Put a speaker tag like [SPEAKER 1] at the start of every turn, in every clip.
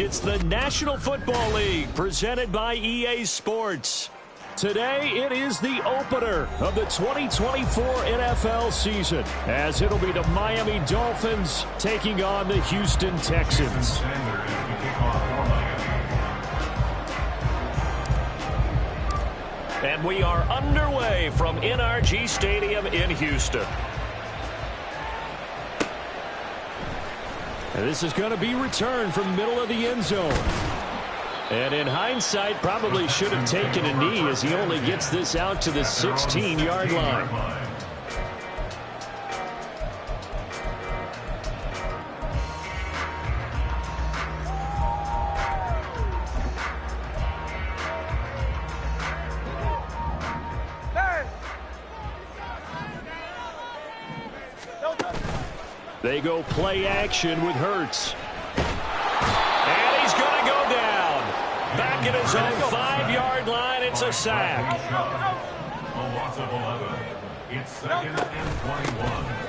[SPEAKER 1] It's the National Football League presented by EA Sports. Today, it is the opener of the 2024 NFL season, as it'll be the Miami Dolphins taking on the Houston Texans. And we are underway from NRG Stadium in Houston. And this is going to be returned from middle of the end zone. And in hindsight, probably should have taken a knee as he only gets this out to the 16-yard line. They go play action with Hurts. And he's going to go down. Back at his own 5-yard line, it's a sack.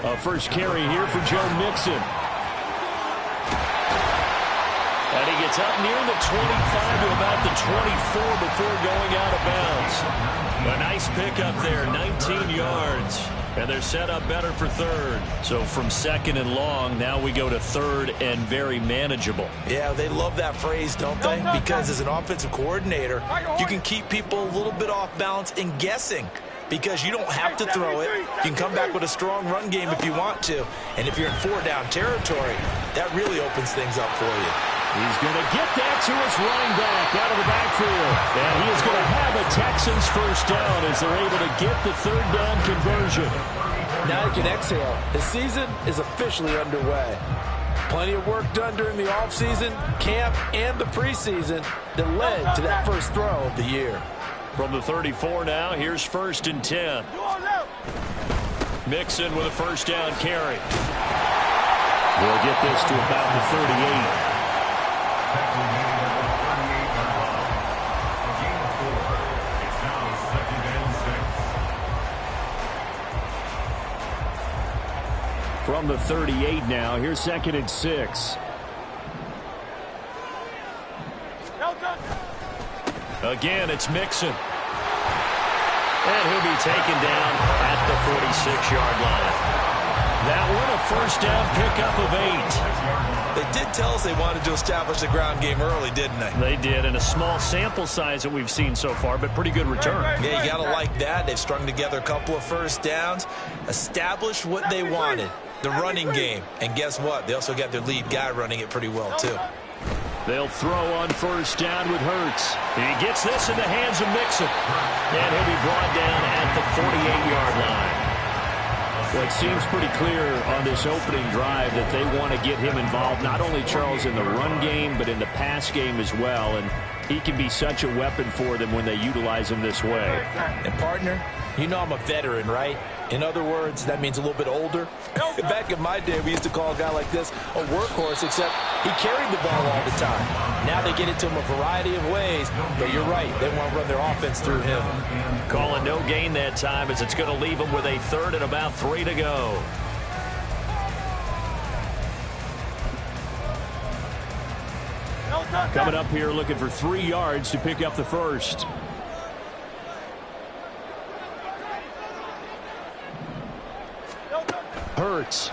[SPEAKER 1] A first carry here for Joe Mixon. And he gets up near the 25 to about the 24 before going out of bounds. A nice pickup there, 19 yards. And they're set up better for third. So from second and long, now we go to third and very manageable.
[SPEAKER 2] Yeah, they love that phrase, don't they? Because as an offensive coordinator, you can keep people a little bit off balance and guessing. Because you don't have to throw it. You can come back with a strong run game if you want to. And if you're in 4-down territory, that really opens things up for you.
[SPEAKER 1] He's going to get that to his running back out of the backfield. And he is going to have a Texans first down as they're able to get the third down conversion.
[SPEAKER 3] Now he can exhale. The season is officially underway. Plenty of work done during the offseason, camp, and the preseason that led to that first throw of the year.
[SPEAKER 1] From the 34 now, here's 1st and 10. Mixon with a first down carry. We'll get this to about the 38. From the 38 now, here's 2nd and 6. Again, it's Mixon. And he'll be taken down at the 46-yard line. That one, a first down pickup of 8.
[SPEAKER 2] They did tell us they wanted to establish the ground game early, didn't they?
[SPEAKER 1] They did, and a small sample size that we've seen so far, but pretty good return.
[SPEAKER 2] Yeah, you got to like that. They've strung together a couple of first downs, established what they wanted, the running game. And guess what? They also got their lead guy running it pretty well, too.
[SPEAKER 1] They'll throw on first down with Hurts. He gets this in the hands of Mixon. And he'll be brought down at the 48-yard line. Well, it seems pretty clear on this opening drive that they want to get him involved, not only, Charles, in the run game, but in the pass game as well. And he can be such a weapon for them when they utilize him this way.
[SPEAKER 3] And, partner, you know I'm a veteran, right? In other words, that means a little bit older. Back in my day, we used to call a guy like this a workhorse, except he carried the ball all the time. Now they get it to him a variety of ways, but you're right, they want to run their offense through him.
[SPEAKER 1] Calling no gain that time as it's going to leave him with a 3rd and about 3 to go. Coming up here looking for 3 yards to pick up the first. Hurts.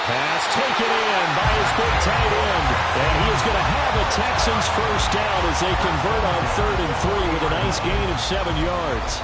[SPEAKER 1] Pass taken in by his big tight end. And he is going to have a Texans first down as they convert on 3rd and 3 with a nice gain of 7 yards.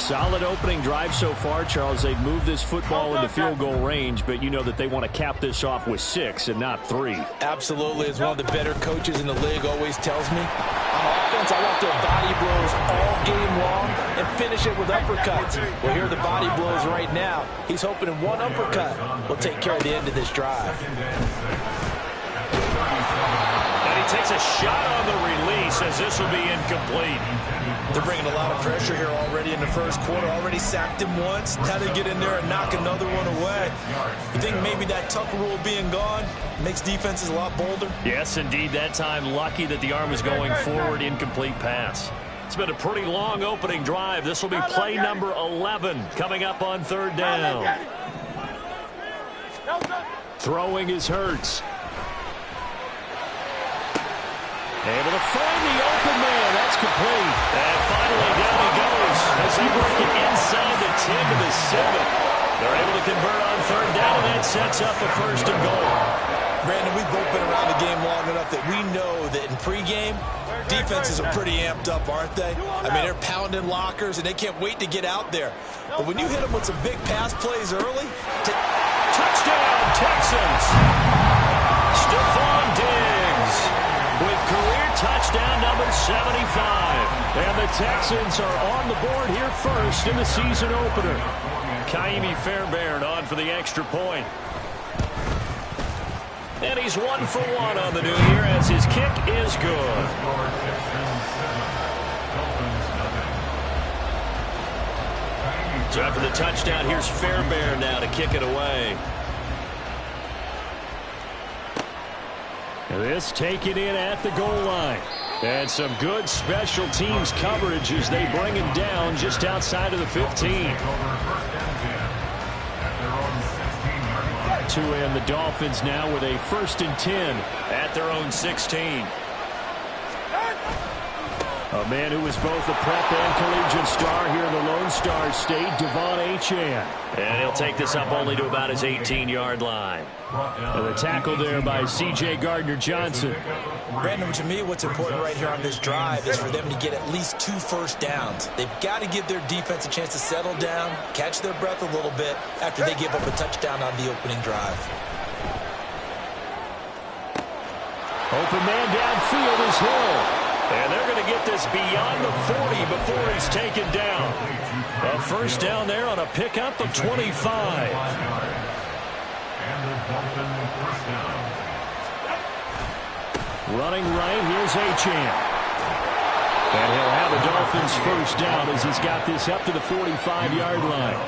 [SPEAKER 1] Solid opening drive so far, Charles. They've moved this football into field goal range, but you know that they want to cap this off with 6 and not 3.
[SPEAKER 3] Absolutely. As one of the better coaches in the league always tells me, on offense, I want their body blows all game long and finish it with uppercuts. Well, here are the body blows right now. He's hoping in one uppercut will take care of the end of this drive.
[SPEAKER 1] And he takes a shot on the release as this will be incomplete.
[SPEAKER 2] They're bringing a lot of pressure here already in the first quarter. Already sacked him once. Now they get in there and knock another one away. You think maybe that Tucker rule being gone makes defenses a lot bolder?
[SPEAKER 1] Yes, indeed. That time lucky that the arm was going forward. Incomplete pass. It's been a pretty long opening drive. This will be play number 11 coming up on 3rd down. Throwing is Hurts. Able to find the open man. That's complete. And finally down he goes as they work it inside the 10 to the 7. They're able to convert on third down, and that sets up a first and goal.
[SPEAKER 2] Brandon, we've both been around the game long enough that we know that in pregame, defenses are pretty amped up, aren't they? I mean, they're pounding lockers, and they can't wait to get out there. But when you hit them with some big pass plays early...
[SPEAKER 1] Touchdown, Texans! Stephon Diggs with career touchdown number 75. And the Texans are on the board here first in the season opener. Kaimi Fairbairn on for the extra point. And he's 1 for 1 on the new year as his kick is good. So after the touchdown, here's Fairbairn now to kick it away. This taken in at the goal line. And some good special teams coverage as they bring him down just outside of the 15. To end the Dolphins now with a 1st and 10 at their own 16. A man who was both a prep and collegiate star here in the Lone Star State, Devon Achane. And he'll take this up only to about his 18-yard line. And the tackle there by C.J. Gardner-Johnson.
[SPEAKER 2] Brandon, to me, what's important right here on this drive is for them to get at least 2 first downs. They've got to give their defense a chance to settle down, catch their breath a little bit after they give up a touchdown on the opening drive.
[SPEAKER 1] Open man downfield is Hill. And they're going to get this beyond the 40 before he's taken down. A first down there on a pickup of 25. Running right, here's Achane. And he'll have the Dolphins first down as he's got this up to the 45-yard line.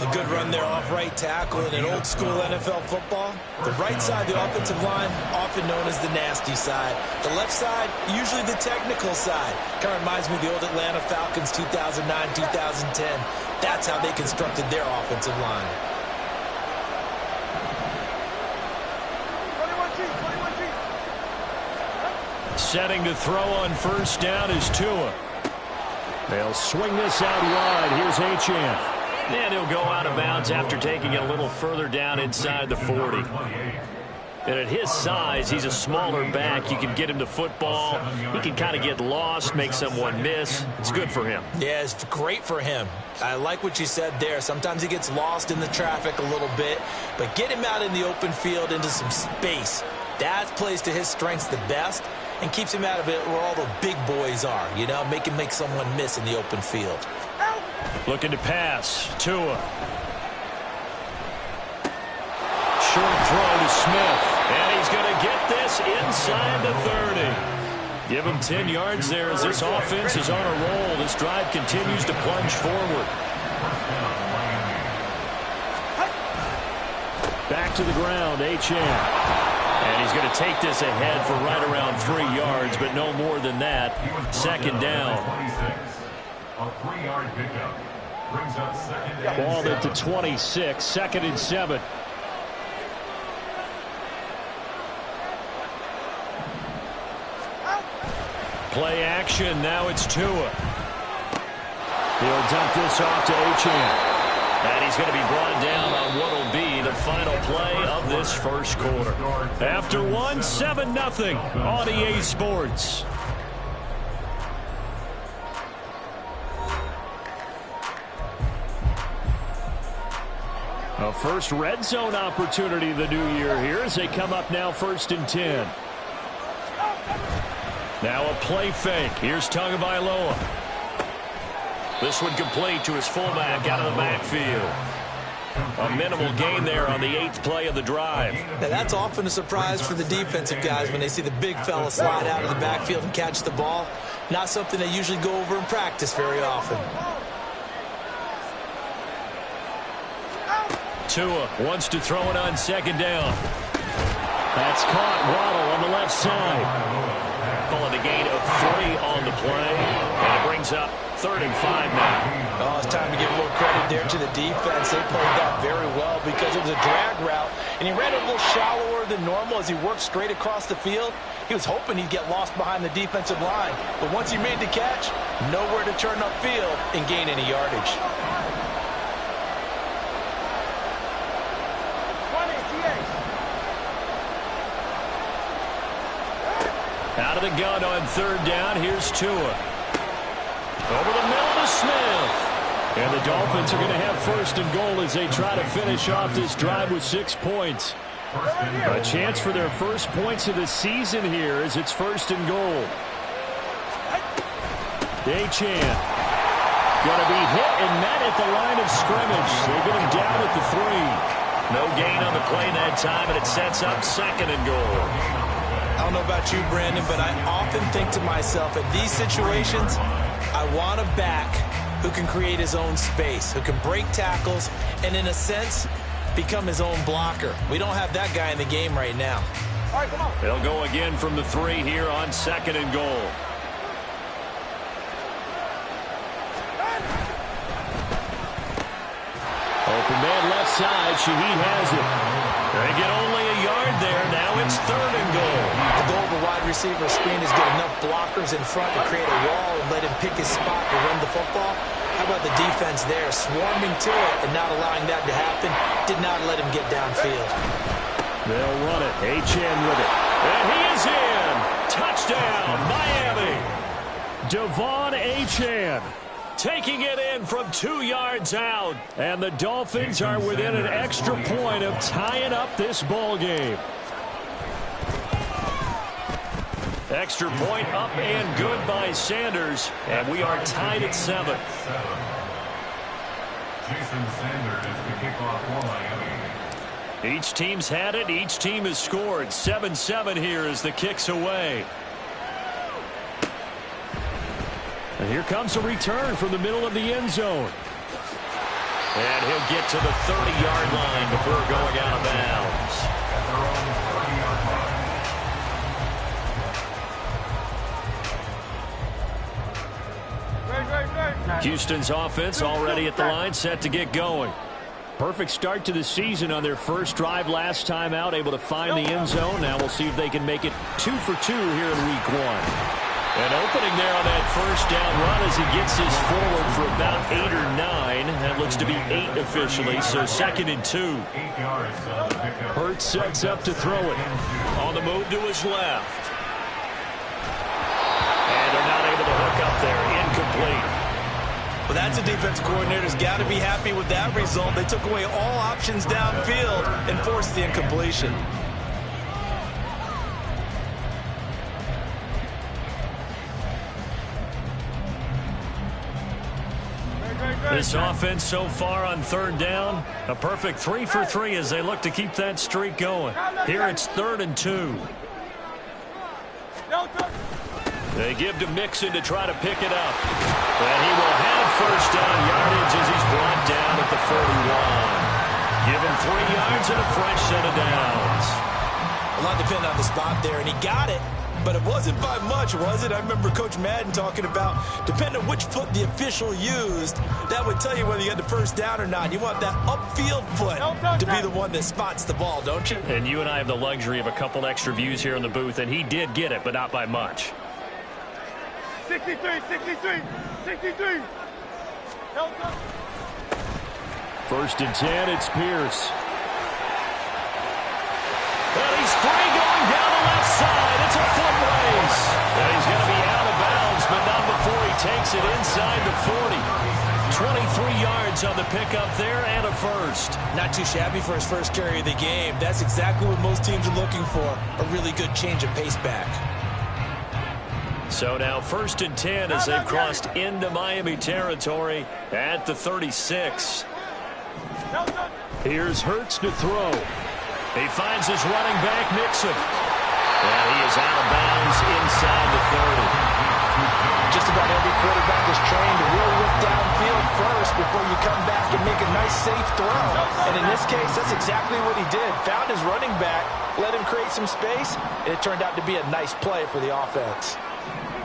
[SPEAKER 2] A good run there off right tackle in an old-school NFL football. The right side of the offensive line, often known as the nasty side. The left side, usually the technical side. Kind of reminds me of the old Atlanta Falcons 2009-2010. That's how they constructed their offensive line.
[SPEAKER 1] Setting to throw on first down is Tua. They'll swing this out wide. Here's Achane. And he'll go out of bounds after taking it a little further down inside the 40. And at his size, he's a smaller back. You can get him to football. He can kind of get lost, make someone miss. It's good for him.
[SPEAKER 2] Yeah, it's great for him. I like what you said there. Sometimes he gets lost in the traffic a little bit. But get him out in the open field into some space. That plays to his strengths the best and keeps him out of it where all the big boys are. You know, make him make someone miss in the open field.
[SPEAKER 1] Looking to pass. Tua. Short throw to Smith. And he's going to get this inside the 30. Give him 10 yards there as this offense is on a roll. This drive continues to plunge forward. Back to the ground, Achane. And he's going to take this ahead for right around 3 yards, but no more than that. Second down.
[SPEAKER 4] A 3-yard pickup brings up second down.
[SPEAKER 1] Ball at the 26, 2nd and 7. Play action, now it's Tua. He'll dump this off to Achane. And he's going to be brought down on what will be the final play of this first quarter. After one, 7-0 on EA Sports. A first red zone opportunity of the new year here as they come up now 1st and 10. Now a play fake. Here's Tagovailoa. This one complete to his fullback out of the backfield. A minimal gain there on the 8th play of the drive.
[SPEAKER 2] Now that's often a surprise for the defensive guys when they see the big fella slide out of the backfield and catch the ball. Not something they usually go over in practice very often.
[SPEAKER 1] Tua wants to throw it on 2nd down. That's caught. Waddle on the left side. Calling a gain of 3 on the play. And it brings up 3rd and 5 now.
[SPEAKER 2] Oh, it's time
[SPEAKER 3] time to give a little credit there to the defense. They played that very well because it was a drag route, and he ran a little shallower than normal as he worked straight across the field. He was hoping he'd get lost behind the defensive line, but once he made the catch, nowhere to turn upfield and gain any yardage.
[SPEAKER 1] Out of the gun on third down, here's Tua. Over the middle to Smith. And the Dolphins are going to have first and goal as they try to finish off this drive with 6 points. A chance for their first points of the season here as it's first and goal. Achane going to be hit and met at the line of scrimmage. They get him down at the 3. No gain on the play that time, and it sets up second and goal.
[SPEAKER 2] I don't know about you, Brandon, but I often think to myself, in these situations, I want a back who can create his own space, who can break tackles, and in a sense, become his own blocker. We don't have that guy in the game right now.
[SPEAKER 1] All right, come on. They'll go again from the 3 here on second and goal. Open man left side. Shaheed has it. They get only a yard there. Now it's third and goal.
[SPEAKER 2] The goal of a wide receiver screen is get enough blockers in front to create a wall and let him pick his spot to run the football. How about the defense there, swarming to it and not allowing that to happen? Did not let him get downfield.
[SPEAKER 1] They'll run it. Achane with it. And he is in. Touchdown, Miami. Devon Achane taking it in from 2 yards out. And the Dolphins are within an extra point of tying up this ball game. Extra point up and good by Sanders. And we are tied at 7.
[SPEAKER 4] Jason Sanders is the kickoff for Miami.
[SPEAKER 1] Each team's had it. Each team has scored. 7-7 here as the kick's away. And here comes a return from the middle of the end zone. And he'll get to the 30-yard line before going out of bounds.
[SPEAKER 4] At their own 30-yard line.
[SPEAKER 1] Houston's offense already at the line, set to get going. Perfect start to the season on their first drive last time out, able to find the end zone. Now we'll see if they can make it 2 for 2 here in week 1. An opening there on that first down run as he gets this forward for about 8 or 9. That looks to be 8 officially, so second and 2.
[SPEAKER 4] 8 yards on the pickup.
[SPEAKER 1] Hurts sets up to throw it. On the move to his left. And they're not able to hook up there. Incomplete.
[SPEAKER 2] Well, that's a defense coordinator's got to be happy with that result. They took away all options downfield and forced the incompletion.
[SPEAKER 1] This offense so far on third down, a perfect 3 for 3 as they look to keep that streak going. Here it's 3rd and 2. They give to Mixon to try to pick it up. And he will have first down yardage as he's brought down at the 41. Give him 3 yards and a fresh set of downs.
[SPEAKER 2] A lot depended on the spot there, and he got it. But it wasn't by much, was it? I remember Coach Madden talking about, depending on which foot the official used, that would tell you whether you had the first down or not. You want that upfield foot to be the one that spots the ball, don't you?
[SPEAKER 1] And you and I have the luxury of a couple extra views here in the booth, and he did get it, but not by much.
[SPEAKER 5] 63, 63, 63.
[SPEAKER 1] First and 10, it's Pierce. And he's free going down the left side. It's a foot race. And he's going to be out of bounds, but not before he takes it inside the 40. 23 yards on the pickup there and a first.
[SPEAKER 2] Not too shabby for his first carry of the game. That's exactly what most teams are looking for, a really good change of pace back.
[SPEAKER 1] So now first and 10 as they've crossed into Miami territory at the 36. Here's Hurts to throw. He finds his running back, Mixon. And he is out of bounds inside the 30.
[SPEAKER 2] Just about every quarterback is trained to really look downfield first before you come back and make a nice, safe throw. And in this case, that's exactly what he did. Found his running back, let him create some space, and it turned out to be a nice play for the offense.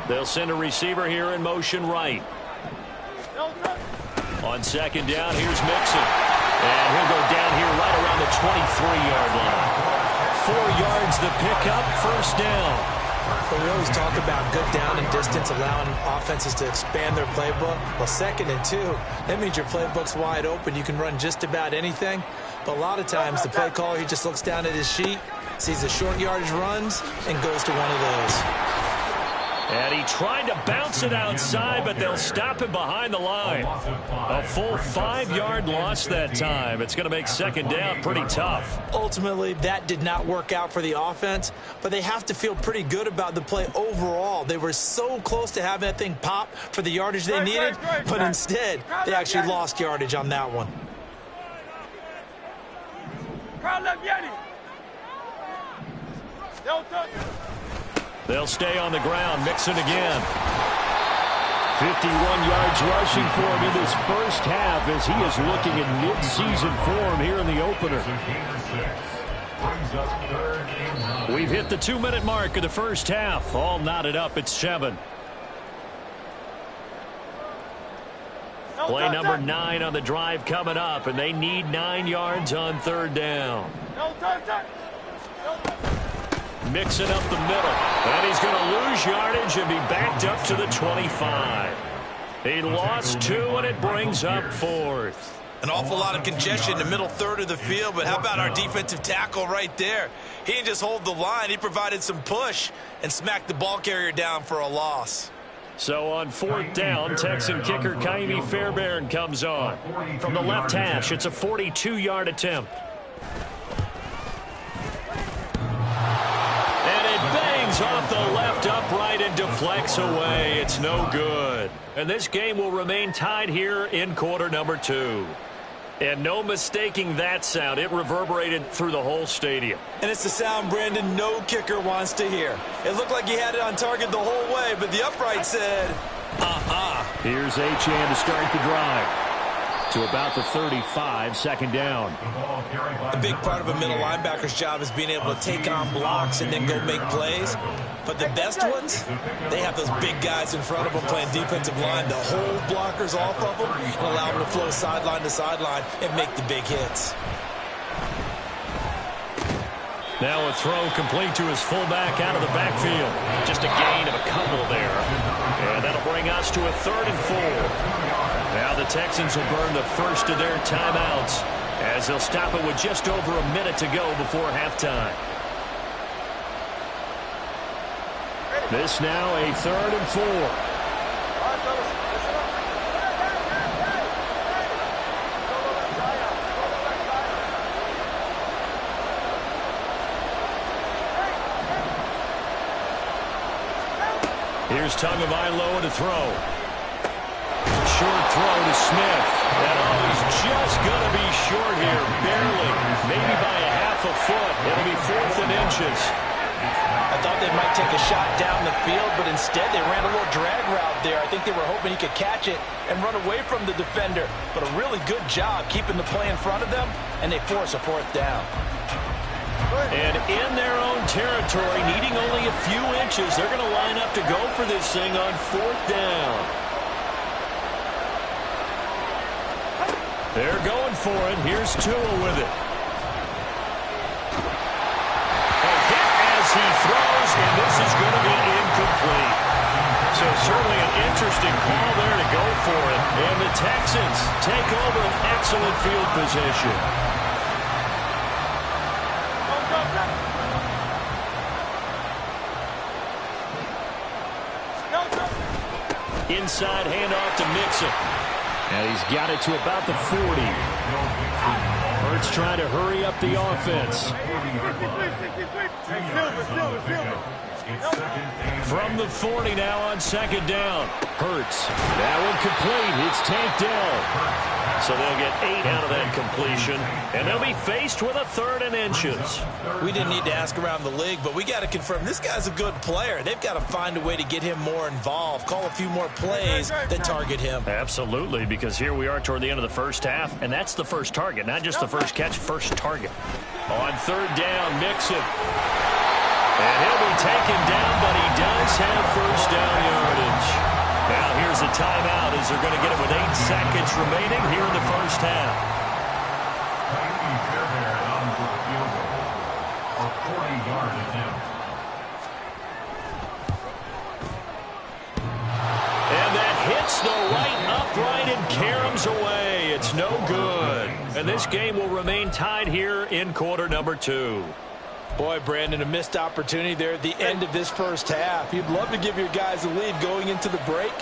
[SPEAKER 1] They'll send a receiver here in motion right. On second down, here's Mixon. And he'll go down here right around the 23-yard line. 4 yards the pickup, first down.
[SPEAKER 2] But we always talk about good down and distance, allowing offenses to expand their playbook. Well, 2nd and 2, that means your playbook's wide open. You can run just about anything. But a lot of times, the play caller, he just looks down at his sheet, sees the short yardage runs, and goes to one of those.
[SPEAKER 1] And he tried to bounce it outside, but they'll stop him behind the line. A full 5-yard loss that time. It's going to make second down pretty tough.
[SPEAKER 2] Ultimately, that did not work out for the offense, but they have to feel pretty good about the play overall. They were so close to having that thing pop for the yardage they needed, but instead, they actually lost yardage on that one.
[SPEAKER 1] They'll stay on the ground. Mixon again. 51 yards rushing for him in this first half as he is looking in mid-season form here in the opener. We've hit the 2-minute mark of the first half. All knotted up at 7. Play number 9 on the drive coming up, and they need 9 yards on third down. Mixing up the middle, and he's going to lose yardage and be backed up to the 25. He lost 2, and it brings up 4th.
[SPEAKER 2] An awful lot of congestion in the middle third of the field, but how about our defensive tackle right there? He didn't just hold the line, he provided some push and smacked the ball carrier down for a loss.
[SPEAKER 1] So on 4th down, Texan kicker Kaimi Fairbairn comes on. From the left hash, it's a 42-yard attempt. Off the left upright and deflects away. It's no good. And this game will remain tied here in quarter number 2. And no mistaking that sound. It reverberated through the whole stadium.
[SPEAKER 2] And it's the sound, Brandon, no kicker wants to hear. It looked like he had it on target the whole way, but the upright said,
[SPEAKER 1] Here's Achane to start the drive. To about the 35, second down.
[SPEAKER 2] A big part of a middle linebacker's job is being able to take on blocks and then go make plays. But the best ones, they have those big guys in front of them playing defensive line to hold blockers off of them and allow them to flow sideline to sideline and make the big hits.
[SPEAKER 1] Now a throw complete to his fullback out of the backfield. Just a gain of a couple there. And that'll bring us to a 3rd and 4. Now the Texans will burn the first of their timeouts as they'll stop it with just over a minute to go before halftime. This now a 3rd and 4. Here's Tagovailoa to throw. Short throw to Smith. And he's just going to be short here, barely. Maybe by a half a foot. It'll be 4th and inches.
[SPEAKER 3] I thought they might take a shot down the field, but instead they ran a little drag route there. I think they were hoping he could catch it and run away from the defender. But a really good job keeping the play in front of them, and they force a 4th down.
[SPEAKER 1] And in their own territory, needing only a few inches, they're going to line up to go for this thing on 4th down. They're going for it. Here's Tua with it. A hit as he throws, and this is going to be incomplete. So certainly an interesting call there to go for it. And the Texans take over an excellent field position. Inside handoff to Mixon. And he's got it to about the 40. Hurts trying to hurry up the offense. From the 40 now on second down. Hurts. That one complete. It's tanked down. So they'll get 8 out of that completion. And they'll be faced with a 3rd and inches.
[SPEAKER 2] We didn't need to ask around the league, but we got to confirm this guy's a good player. They've got to find a way to get him more involved, call a few more plays that target him.
[SPEAKER 1] Absolutely, because here we are toward the end of the first half, and that's the first target, not just the first catch, first target. On 3rd down, Mixon. And he'll be taken down, but he does have first down yardage. Now here's a timeout as as they're going to get it with 8 seconds remaining here in the first half.
[SPEAKER 4] On for the field goal, a 40-yard attempt.
[SPEAKER 1] And that hits the right upright and caroms away. It's no good. And this game will remain tied here in quarter number 2.
[SPEAKER 3] Boy, Brandon, a missed opportunity there at the end of this first half. You'd love to give your guys a lead going into the break,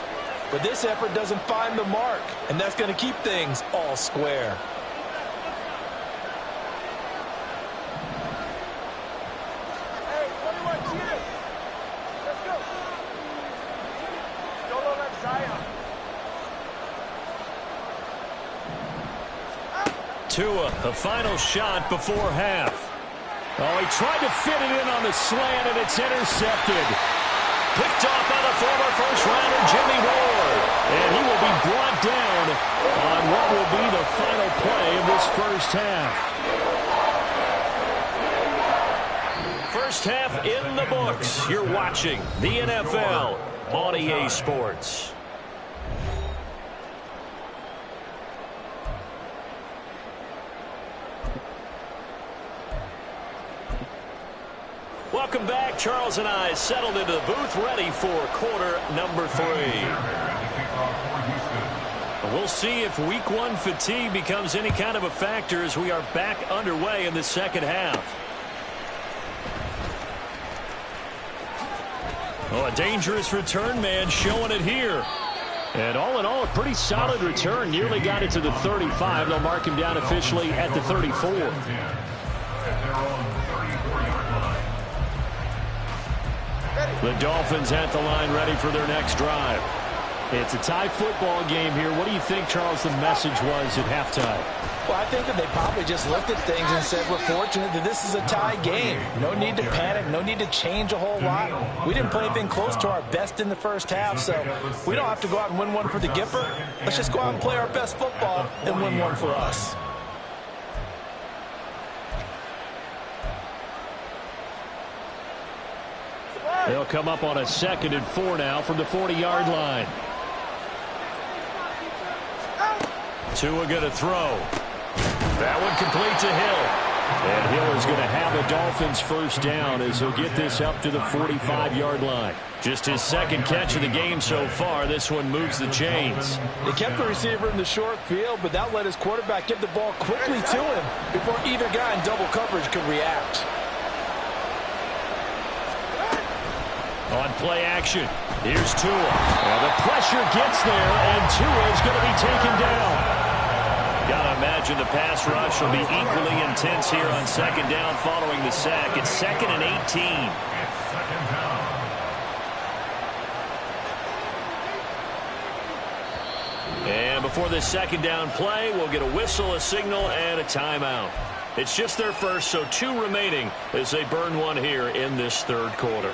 [SPEAKER 3] but this effort doesn't find the mark, and that's going to keep things all square.
[SPEAKER 5] Hey, 21, cheer. Let's go. Solo left Zion.
[SPEAKER 1] Tua, a final shot before half. Oh, he tried to fit it in on the slant, and it's intercepted. Picked off by the former first-rounder Jimmy Ward. And he will be brought down on what will be the final play of this first half. First half in the books. You're watching the NFL on EA Sports. Welcome back. Charles and I settled into the booth, ready for quarter number 3. We'll see if week 1 fatigue becomes any kind of a factor as we are back underway in the second half. Oh, a dangerous return man showing it here. And all in all, a pretty solid return. Nearly got it to the 35. They'll mark him down officially at the 34. The Dolphins at the line ready for their next drive. It's a tie football game here. What do you think, Charles, the message was at halftime?
[SPEAKER 3] Well, I think that they probably just looked at things and said, we're fortunate that this is a tie game. No need to panic. No need to change a whole lot. We didn't play anything close to our best in the first half, so we don't have to go out and win one for the Gipper. Let's just go out and play our best football and win one for us.
[SPEAKER 1] They'll come up on a 2nd and 4 now from the 40-yard line. Tua going to throw. That one complete to Hill. And Hill is going to have a Dolphins first down as he'll get this up to the 45-yard line. Just his 2nd catch of the game so far. This one moves the chains.
[SPEAKER 3] They kept the receiver in the short field, but that let his quarterback get the ball quickly to him before either guy in double coverage could react.
[SPEAKER 1] On play action, here's Tua. Well, the pressure gets there, and Tua is going to be taken down. Got to imagine the pass rush will be equally intense here on 2nd down following the sack. It's 2nd and 18. And before this 2nd down play, we'll get a whistle, a signal, and a timeout. It's just their first, so 2 remaining as they burn one here in this 3rd quarter.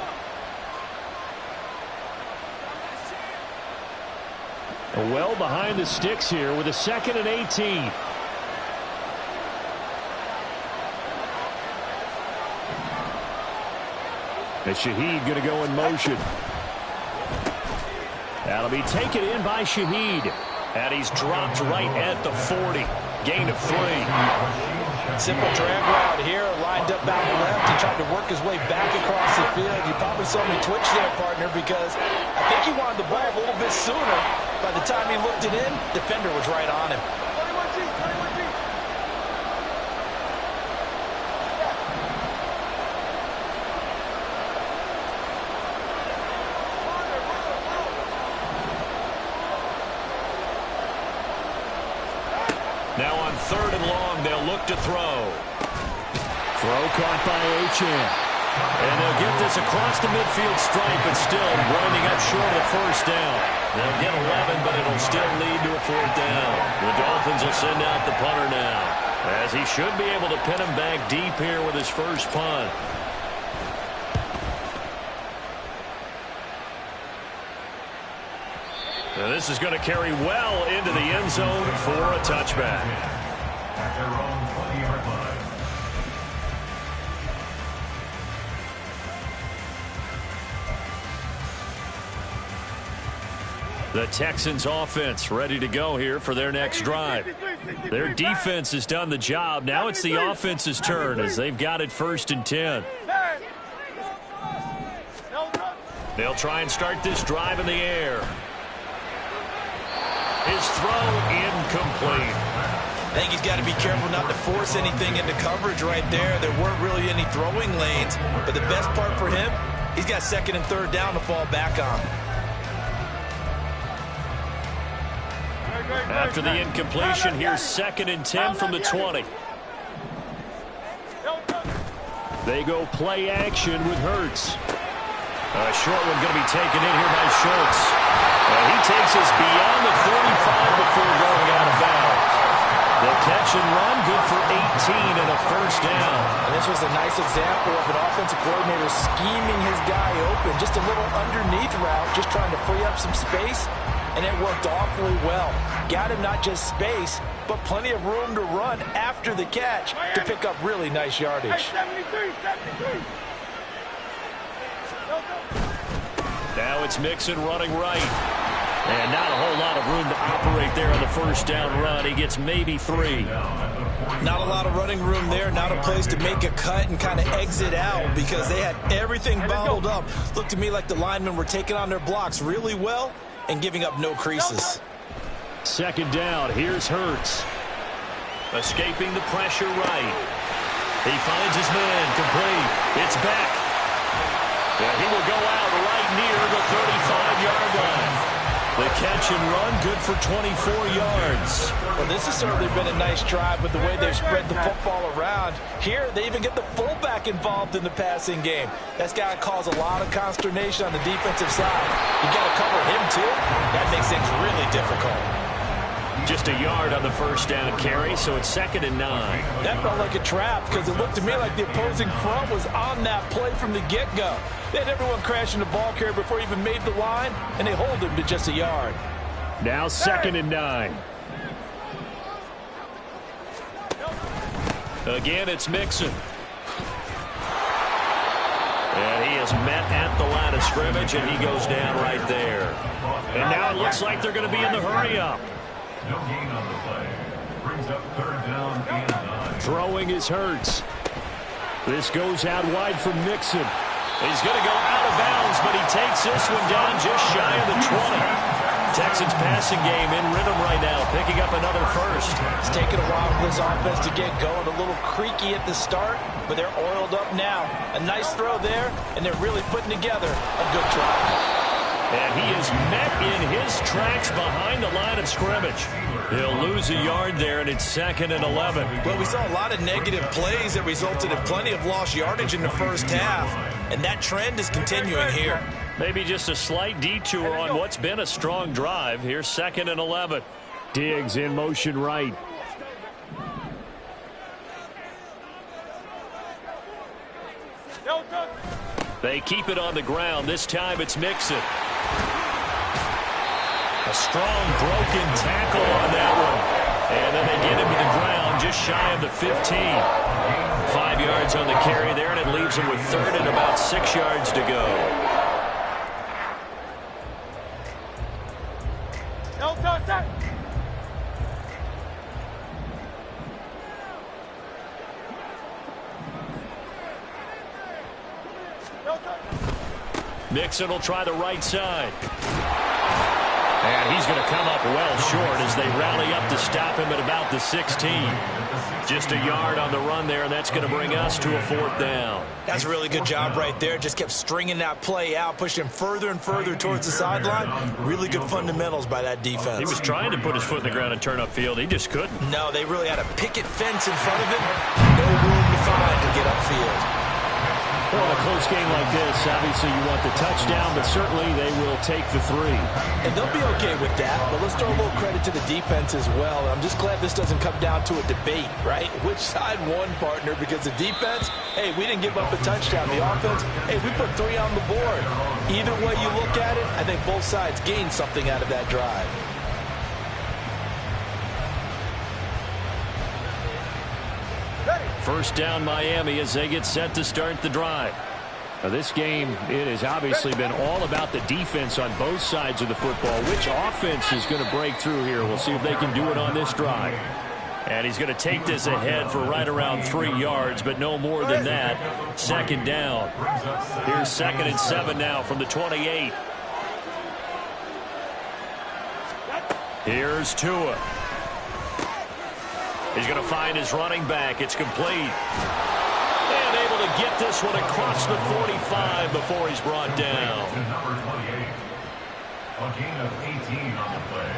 [SPEAKER 1] Well behind the sticks here with a 2nd and 18. And Shaheed going to go in motion. That'll be taken in by Shaheed. And he's dropped right at the 40. Gain of 3.
[SPEAKER 3] Simple drag route here, lined up out left. He tried to work his way back across the field. You probably saw me twitch there, partner, because I think he wanted the ball a little bit sooner. By the time he looked it in, defender was right on him.
[SPEAKER 5] 21G, 21G.
[SPEAKER 1] Now on 3rd and long, they'll look to throw. Throw caught by Achane. And they'll get this across the midfield stripe, but still winding up short of the first down. They'll get 11, but it'll still lead to a 4th down. The Dolphins will send out the punter now, as he should be able to pin him back deep here with his first punt. Now this is going to carry well into the end zone for a touchback.
[SPEAKER 4] At their own 20-yard line.
[SPEAKER 1] The Texans offense ready to go here for their next drive. Their defense has done the job. Now it's the offense's turn as they've got it 1st and 10. They'll try and start this drive in the air. His throw incomplete.
[SPEAKER 2] I think he's got to be careful not to force anything into coverage right there. There weren't really any throwing lanes, but the best part for him, he's got 2nd and 3rd down to fall back on.
[SPEAKER 1] After the incompletion, here's 2nd and 10 from the 20. They go play action with Hurts. A short one going to be taken in here by Schultz. He takes us beyond the 35 before going out of bounds. The catch and run, good for 18 and a 1st down.
[SPEAKER 3] And this was a nice example of an offensive coordinator scheming his guy open. Just a little underneath route, just trying to free up some space. And it worked awfully well. Got him not just space, but plenty of room to run after the catch to pick up really nice yardage.
[SPEAKER 1] Now it's Mixon running right. And not a whole lot of room to operate there on the 1st down run. He gets maybe 3.
[SPEAKER 2] Not a lot of running room there. Not a place to make a cut and kind of exit out because they had everything bottled up. Looked to me like the linemen were taking on their blocks really well and giving up no creases.
[SPEAKER 1] 2nd down. Here's Hurts. Escaping the pressure right. He finds his man. Complete. It's back. And he will go out right near the 35-yard line. The catch and run, good for 24 yards.
[SPEAKER 3] Well, this has certainly been a nice drive with the way they've spread the football around. Here, they even get the fullback involved in the passing game. That's got to cause a lot of consternation on the defensive side. You got to cover him, too. That makes things really difficult.
[SPEAKER 1] Just a yard on the 1st down carry, so it's 2nd and 9.
[SPEAKER 3] That felt like a trap because it looked to me like the opposing front was on that play from the get-go. They had everyone crashing the ball carrier before he even made the line, and they hold him to just a yard.
[SPEAKER 1] Now 2nd and 9. Again, it's Mixon. And he is met at the line of scrimmage, and he goes down right there. And now it looks like they're going to be in the hurry-up.
[SPEAKER 4] No gain on the play. Brings up 3rd down and 9.
[SPEAKER 1] Throwing is Hurts. This goes out wide from Mixon. He's going to go out of bounds, but he takes this one down just shy of the 20. Texans passing game in rhythm right now, picking up another 1st.
[SPEAKER 3] It's taken a while for this offense to get going. A little creaky at the start, but they're oiled up now. A nice throw there, and they're really putting together a good drive.
[SPEAKER 1] And he is met in his tracks behind the line of scrimmage. He'll lose a yard there, and it's 2nd and 11.
[SPEAKER 2] Well, we saw a lot of negative plays that resulted in plenty of lost yardage in the 1st half, and that trend is continuing here.
[SPEAKER 1] Maybe just a slight detour on what's been a strong drive. Here's 2nd and 11. Diggs in motion right. They keep it on the ground. This time it's Mixon. A strong broken tackle on that one. And then they get him to the ground just shy of the 15. 5 yards on the carry there, and it leaves him with 3rd and about 6 yards to go. Mixon will try the right side. And he's going to come up well short as they rally up to stop him at about the 16. Just a yard on the run there, and that's going to bring us to a 4th down.
[SPEAKER 2] That's a really good job right there. Just kept stringing that play out, pushing him further and further towards the sideline. Really good fundamentals by that defense.
[SPEAKER 1] He was trying to put his foot in the ground and turn upfield. He just couldn't.
[SPEAKER 2] No, they really had a picket fence in front of him. No room to find to get upfield.
[SPEAKER 1] Well, in a close game like this, obviously you want the touchdown, but certainly they will take the 3.
[SPEAKER 3] And they'll be okay with that, but let's throw a little credit to the defense as well. I'm just glad this doesn't come down to a debate, right? Which side won, partner? Because the defense, hey, we didn't give up a touchdown. The offense, hey, we put 3 on the board. Either way you look at it, I think both sides gained something out of that drive.
[SPEAKER 1] First down Miami as they get set to start the drive. This game, it has obviously been all about the defense on both sides of the football. Which offense is going to break through here? We'll see if they can do it on this drive. And he's going to take this ahead for right around 3 yards, but no more than that. Second down. Here's 2nd and 7 now from the 28. Here's Tua. He's going to find his running back. It's complete. And able to get this one across the 45 before he's brought down.
[SPEAKER 4] To number 28. A gain of 18 on the play.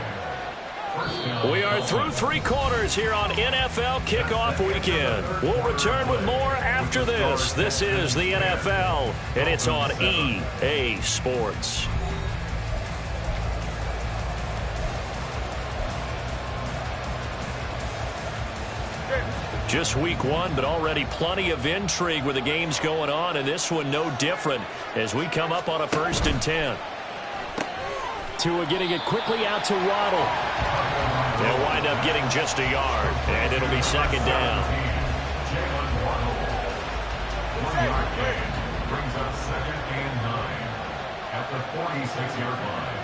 [SPEAKER 1] We are through 3 quarters here on NFL Kickoff Weekend. We'll return with more after this. This is the NFL, and it's on EA Sports. Just week 1, but already plenty of intrigue with the games going on, and this one no different as we come up on a 1st and 10. Tua getting it quickly out to Waddle. They'll wind up getting just a yard, and it'll be 2nd down.
[SPEAKER 4] 1-yard gain brings up 2nd and 9 at the 46-yard line.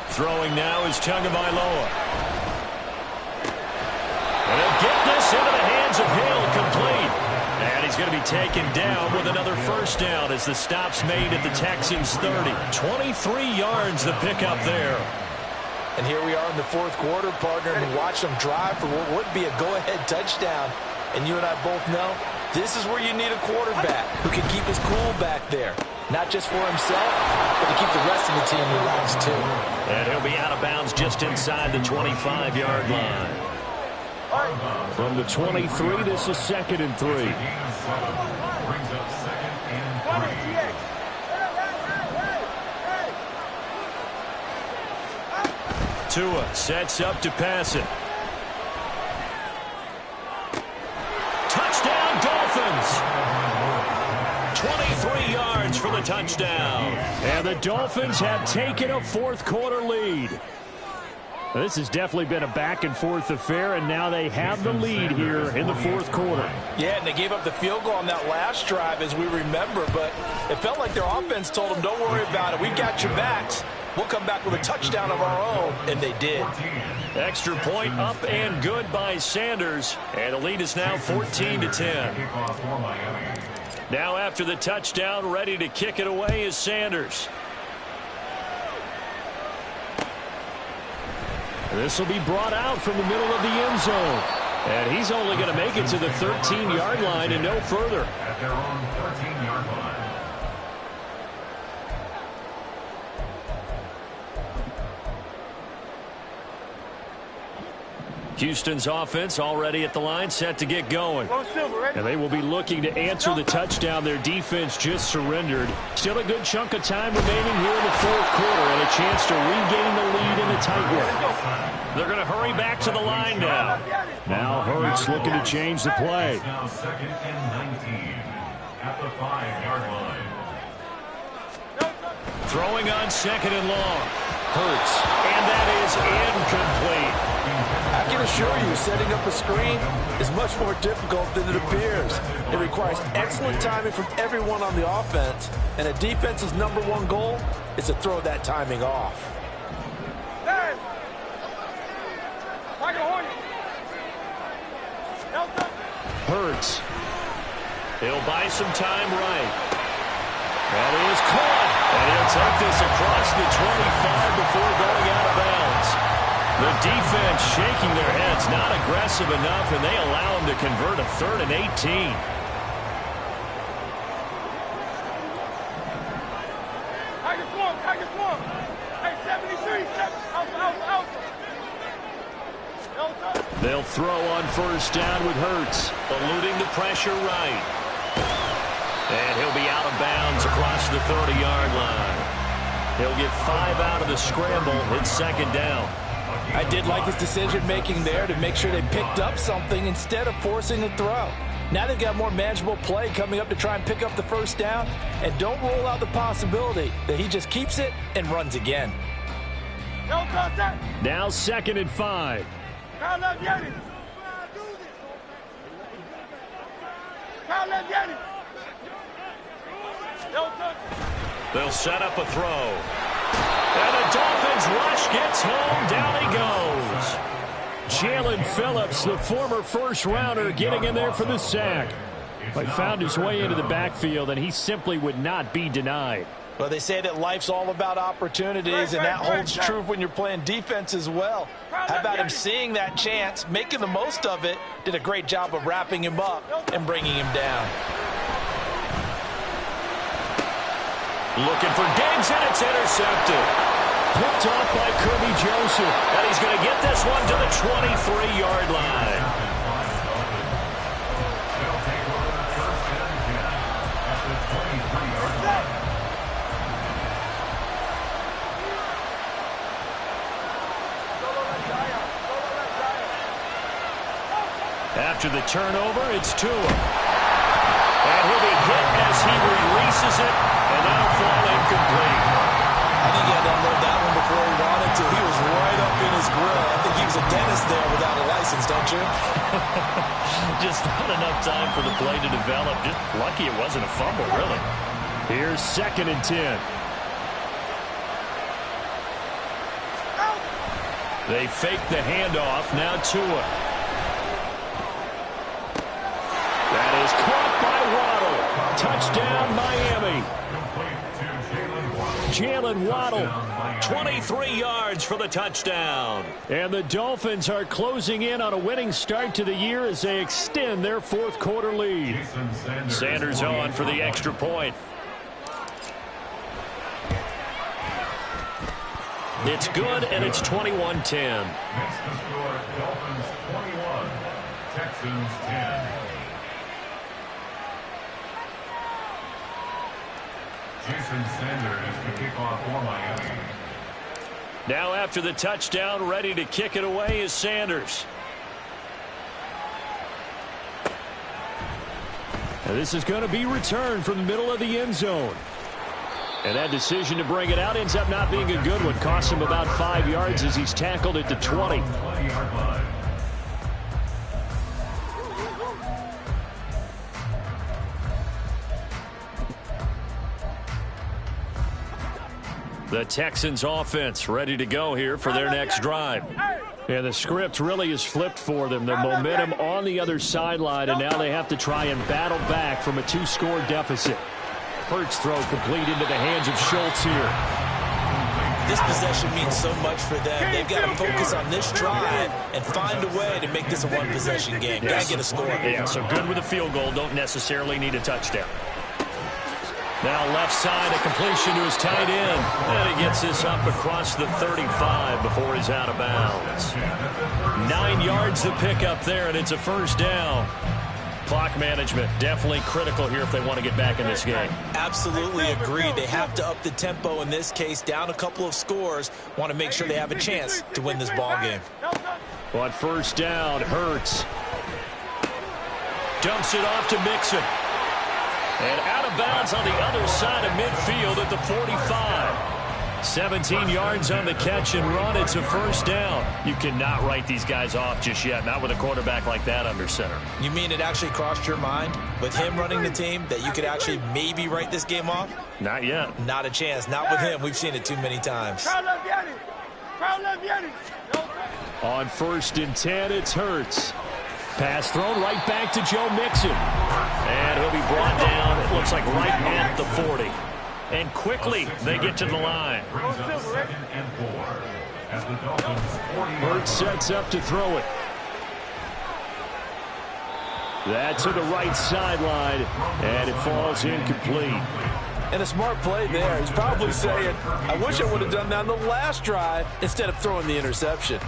[SPEAKER 1] Throwing now is Tagovailoa. And they'll get this into the hands of Hill, complete. And he's going to be taken down with another 1st down as the stop's made at the Texans' 30. 23 yards the pickup there.
[SPEAKER 3] And here we are in the 4th quarter, partner, and watch them drive for what would be a go-ahead touchdown. And you and I both know this is where you need a quarterback who can keep his cool back there. Not just for himself, but to keep the rest of the team relaxed too.
[SPEAKER 1] And he'll be out of bounds just inside the 25-yard line. From the 23, this is 2nd and 3.
[SPEAKER 4] Brings up 2nd and 3.
[SPEAKER 1] Tua sets up to pass it. Touchdown, Dolphins! 23 yards for the touchdown. And the Dolphins have taken a 4th quarter lead. This has definitely been a back-and-forth affair, and now they have the lead here in the 4th quarter.
[SPEAKER 3] Yeah, and they gave up the field goal on that last drive, as we remember, but it felt like their offense told them, don't worry about it. We've got your backs. We'll come back with a touchdown of our own, and they did.
[SPEAKER 1] Extra point up and good by Sanders, and the lead is now 14-10. Now after the touchdown, ready to kick it away is Sanders. This will be brought out from the middle of the end zone. And he's only going to make it to the 13-yard line and no further.
[SPEAKER 4] At their own 13-yard line.
[SPEAKER 1] Houston's offense already at the line, set to get going. And they will be looking to answer the touchdown their defense just surrendered. Still a good chunk of time remaining here in the 4th quarter and a chance to regain the lead in a tight one. They're going to hurry back to the line now. Now Hurts looking to change the play.
[SPEAKER 4] Now 2nd and 19 at the 5-yard line.
[SPEAKER 1] Throwing on 2nd and long. Hurts. And that is incomplete.
[SPEAKER 3] I can assure you, setting up a screen is much more difficult than it appears. It requires excellent timing from everyone on the offense, and a defense's #1 goal is to throw that timing off.
[SPEAKER 1] Hurts. He'll buy some time right. That is caught. And he'll take this across the 25 before going out of bounds. The defense shaking their heads, not aggressive enough, and they allow him to convert a 3rd and 18.
[SPEAKER 5] Tiger Swarm. Hey, 73. Out.
[SPEAKER 1] They'll throw on 1st down with Hurts, eluding the pressure right. And he'll be out of bounds across the 30-yard line. He'll get 5 out of the scramble. It's 2nd down.
[SPEAKER 3] I did like his decision-making there to make sure they picked up something instead of forcing the throw. Now they've got more manageable play coming up to try and pick up the 1st down, and don't rule out the possibility that he just keeps it and runs again.
[SPEAKER 1] Now 2nd and 5. They'll set up a throw. And the Dolphins rush gets home. Down he goes. Jalen Phillips, the former first-rounder, getting in there for the sack. But found his way into the backfield, and he simply would not be denied.
[SPEAKER 3] Well, they say that life's all about opportunities, and that holds true when you're playing defense as well. How about him seeing that chance, making the most of it, did a great job of wrapping him up and bringing him down.
[SPEAKER 1] Looking for Diggs, and it's intercepted. Picked off by Kirby Joseph, and he's going to get this one to the 23-yard line. After the turnover, it's Tua. And he'll be hit as he releases it, and that'll fall incomplete.
[SPEAKER 2] I think he had to unload that one before he wanted to. He was right up in his grill. I think he was a dentist there without a license, don't you?
[SPEAKER 1] Just not enough time for the play to develop. Just lucky it wasn't a fumble, really. Here's 2nd and 10. They fake the handoff. Now Tua. That is caught by Waddle. Touchdown, Miami. Jalen Waddle, 23 yards for the touchdown. And the Dolphins are closing in on a winning start to the year as they extend their fourth-quarter lead. Sanders on for the extra point. It's good, and it's 21-10.
[SPEAKER 4] Next to score, Dolphins 21, Texans 10. Jason Sanders to kick off for Miami.
[SPEAKER 1] Now after the touchdown, ready to kick it away is Sanders. And this is going to be returned from the middle of the end zone. And that decision to bring it out ends up not being a good one. Costs him about 5 yards as he's tackled at the 20.
[SPEAKER 4] 20-yard line.
[SPEAKER 1] The Texans offense ready to go here for their next drive. And the script really is flipped for them. Their momentum on the other sideline, and now they have to try and battle back from a 2-score deficit. Hurts throw complete into the hands of Schultz here.
[SPEAKER 2] This possession means so much for them. They've got to focus on this drive and find a way to make this a one-possession game. Got to get a score.
[SPEAKER 1] Yeah, so good with a field goal. Don't necessarily need a touchdown. Now left side, a completion to his tight end. And he gets this up across the 35 before he's out of bounds. 9 yards to pick up there, and it's a first down. Clock management, definitely critical here if they want to get back in this game.
[SPEAKER 2] Absolutely agree. They have to up the tempo in this case, down a couple of scores. Want to make sure they have a chance to win this ball game.
[SPEAKER 1] On first down, Hurts dumps it off to Mixon. And out of bounds on the other side of midfield at the 45. 17 yards on the catch and run. It's a first down. You cannot write these guys off just yet, not with a quarterback like that under center.
[SPEAKER 2] You mean it actually crossed your mind with him running the team that you could actually maybe write this game off?
[SPEAKER 1] Not yet.
[SPEAKER 2] Not a chance. Not with him. We've seen it too many times.
[SPEAKER 1] On 1st and 10, it's Hurts. Pass thrown right back to Joe Mixon. And he'll be brought down, it looks like right at the 40. And quickly, they get to the line.
[SPEAKER 4] Brings up 2nd and 4 as the Dolphins 40.
[SPEAKER 1] Hurts sets up to throw it. That's to the right sideline, and it falls incomplete.
[SPEAKER 3] And a smart play there. He's probably saying, I wish I would have done that on the last drive instead of throwing the interception.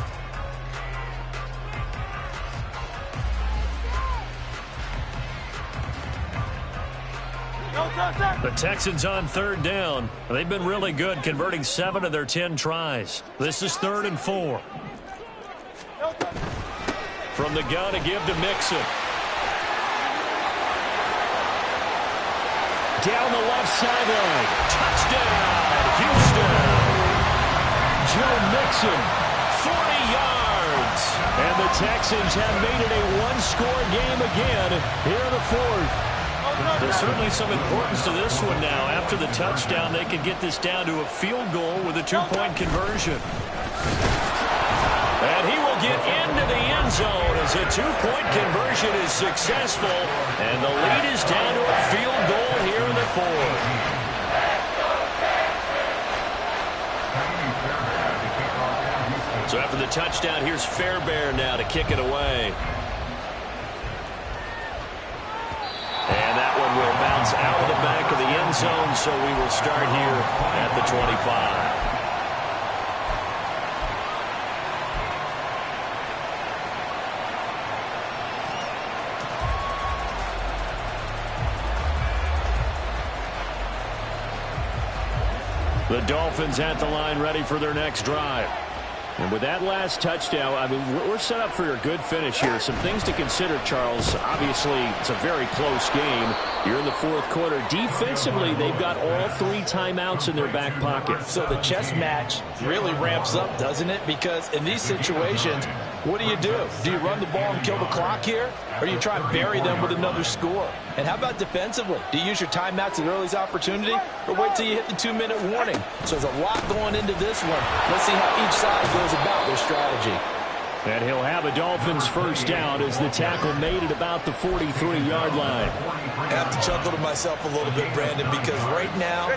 [SPEAKER 1] The Texans on 3rd down. They've been really good, converting 7 of their 10 tries. This is 3rd and 4. From the gun to give to Mixon. Down the left sideline. Touchdown, Houston. Joe Mixon, 40 yards. points. And the Texans have made it a one-score game again here in the fourth. There's certainly some importance to this one now. After the touchdown, they can get this down to a field goal with a two-point conversion. And he will get into the end zone as a two-point conversion is successful. And the lead is down to a field goal here in the fourth. So after the touchdown, here's Fairbairn now to kick it away. And that one will bounce out of the back of the end zone, so we will start here at the 25. The Dolphins at the line ready for their next drive. And with that last touchdown, I mean, we're set up for a good finish here. Some things to consider, Charles. Obviously, it's a very close game. You're in the fourth quarter. Defensively, they've got all three timeouts in their back pocket.
[SPEAKER 3] So the chess match really ramps up, doesn't it? Because in these situations, what do? Do you run the ball and kill the clock here? Or do you try and bury them with another score? And how about defensively? Do you use your timeouts at earliest opportunity? Or wait till you hit the 2-minute warning? So there's a lot going into this one. Let's see how each side goes about their strategy.
[SPEAKER 1] And he'll have a Dolphins first down as the tackle made at about the 43-yard line.
[SPEAKER 2] I have to chuckle to myself a little bit, Brandon, because right now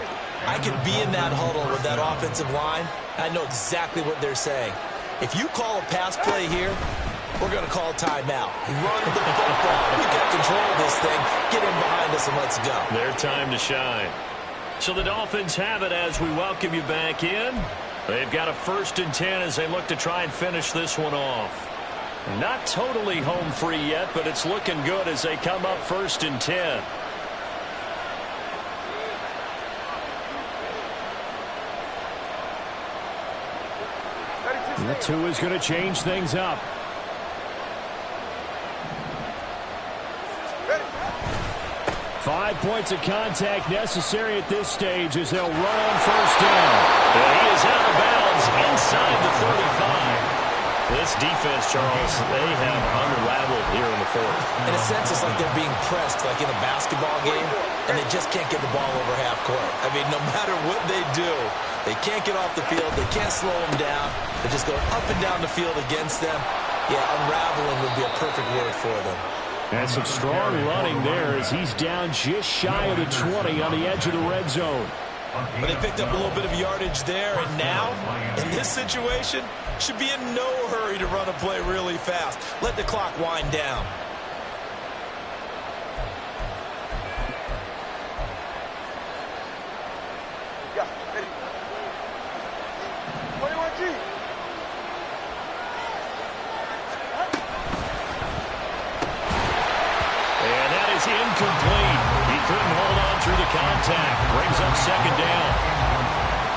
[SPEAKER 2] I can be in that huddle with that offensive line. I know exactly what they're saying. If you call a pass play here, we're going to call a timeout. Run the football. We got control of this thing. Get in behind us and let's go.
[SPEAKER 1] Their time to shine. So the Dolphins have it as we welcome you back in. They've got a 1st and 10 as they look to try and finish this one off. Not totally home free yet, but it's looking good as they come up 1st and 10. The 2 is going to change things up. Five points of contact necessary at this stage as they'll run on 1st down. And he is out of bounds inside the 35. This defense, Charles, they have unraveled here in the fourth.
[SPEAKER 2] In a sense, it's like they're being pressed like in a basketball game, and they just can't get the ball over half court. I mean, no matter what they do, they can't get off the field. They can't slow them down. They're just going up and down the field against them. Yeah, unraveling would be a perfect word for them.
[SPEAKER 1] And some strong running there as he's down just shy of the 20 on the edge of the red zone.
[SPEAKER 2] But they picked up a little bit of yardage there, and now, in this situation, should be in no hurry to run a play really fast. Let the clock wind down.
[SPEAKER 1] Incomplete. He couldn't hold on through the contact. Brings up 2nd down.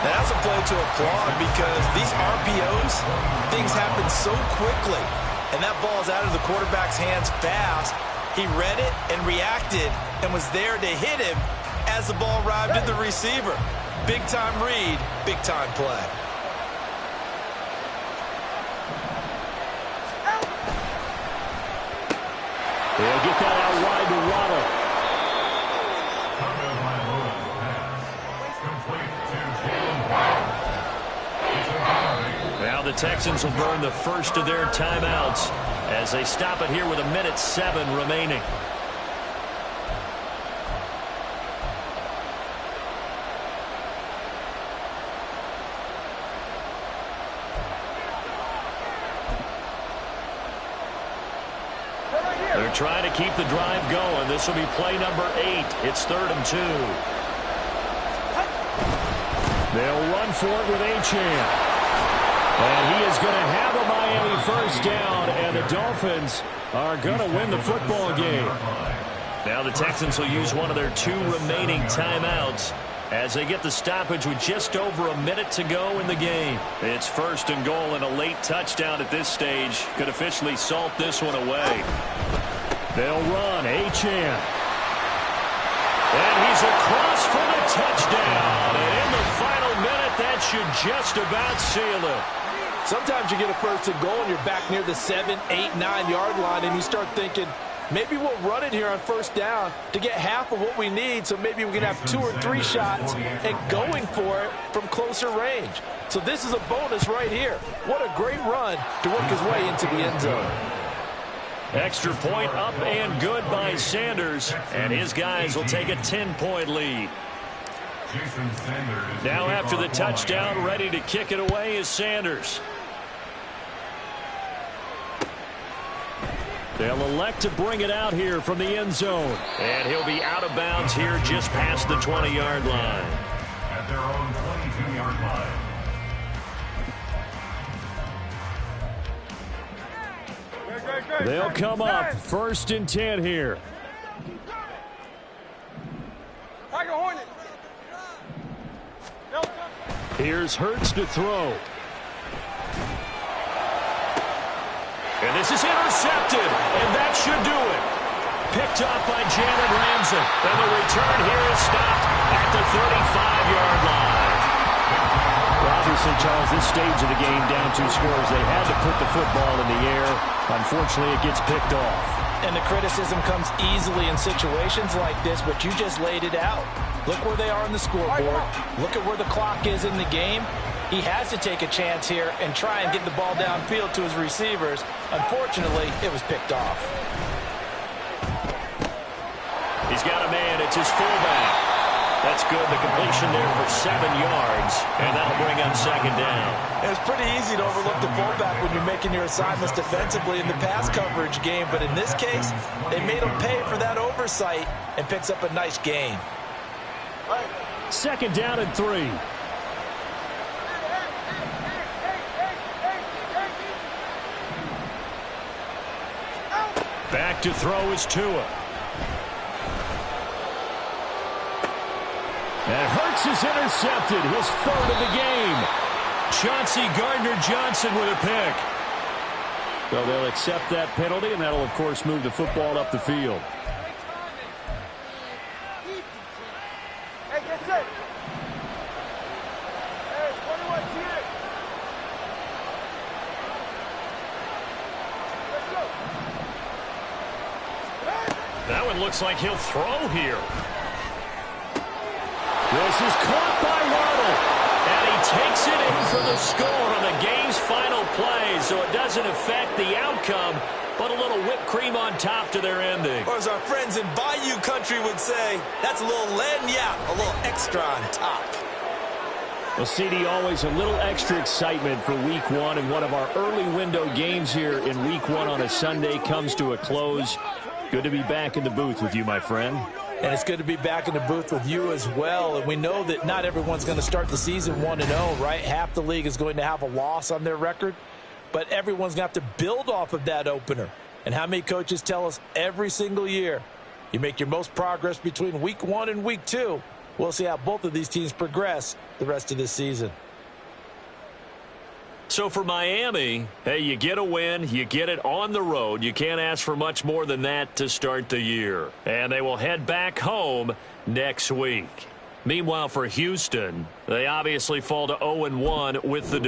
[SPEAKER 2] That's a play to applaud because these RPOs, things happen so quickly. And that ball's out of the quarterback's hands fast. He read it and reacted and was there to hit him as the ball arrived at the receiver. Big-time read, big-time play.
[SPEAKER 1] They'll get that out wide to Waddle. Now the Texans will burn the first of their timeouts as they stop it here with 1:07 remaining. They're trying to keep the drive going. This will be play number 8. It's 3rd and 2. They'll run for it with Achane. And he is going to have a Miami first down, and the Dolphins are going to win the football game. Now the Texans will use one of their 2 remaining timeouts as they get the stoppage with just over a minute to go in the game. It's 1st and goal, and a late touchdown at this stage could officially salt this one away. They'll run. Achane. And he's across for the touchdown. And in the final minute, that should just about seal it.
[SPEAKER 3] Sometimes you get a first and goal and you're back near the 7, 8, 9 yard line and you start thinking, maybe we'll run it here on first down to get half of what we need, so maybe we can have 2 or 3 shots and going for it from closer range. So this is a bonus right here. What a great run to work his way into the end zone.
[SPEAKER 1] Extra point up and good by Sanders, and his guys will take a 10-point lead. Now after the touchdown, ready to kick it away is Sanders. They'll elect to bring it out here from the end zone. And he'll be out of bounds here just past the 20-yard line.
[SPEAKER 4] At their own 22-yard line.
[SPEAKER 1] They'll come up 1st and 10 here. Here's Hurts to throw. And this is intercepted, and that should do it. Picked up by Janet Ramsey. And the return here is stopped at the 35-yard line. Well, obviously, Charles, this stage of the game, down 2 scores, they had to put the football in the air. Unfortunately, it gets picked off.
[SPEAKER 3] And the criticism comes easily in situations like this, but you just laid it out. Look where they are on the scoreboard. Look at where the clock is in the game. He has to take a chance here and try and get the ball downfield to his receivers. Unfortunately, it was picked off.
[SPEAKER 1] He's got a man. It's his fullback. That's good. The completion there for 7 yards, and that'll bring up 2nd down.
[SPEAKER 3] It's pretty easy to overlook the fullback when you're making your assignments defensively in the pass coverage game, but in this case, they made him pay for that oversight and picks up a nice gain.
[SPEAKER 1] 2nd down and 3. Back to throw is Tua. And Hurts is intercepted, his 3rd of the game. Chauncey Gardner-Johnson with a pick. So they'll accept that penalty, and that'll, of course, move the football up the field.
[SPEAKER 5] Hey, get set. Hey, 21, here. Let's go.
[SPEAKER 1] That one looks like he'll throw here. This is caught by Waddle. And he takes it in for the score on the game's final play. So it doesn't affect the outcome, but a little whipped cream on top to their ending.
[SPEAKER 2] Or as our friends in Bayou Country would say, that's a little lagniappe, a little extra on top.
[SPEAKER 1] Well, CD, always a little extra excitement for Week 1, and one of our early window games here in Week 1 on a Sunday comes to a close. Good to be back in the booth with you, my friend.
[SPEAKER 3] And it's good to be back in the booth with you as well. And we know that not everyone's going to start the season 1-0, right? Half the league is going to have a loss on their record. But everyone's going to have to build off of that opener. And how many coaches tell us every single year, you make your most progress between Week 1 and Week 2. We'll see how both of these teams progress the rest of this season.
[SPEAKER 1] So for Miami, hey, you get a win, you get it on the road. You can't ask for much more than that to start the year. And they will head back home next week. Meanwhile, for Houston, they obviously fall to 0-1 with the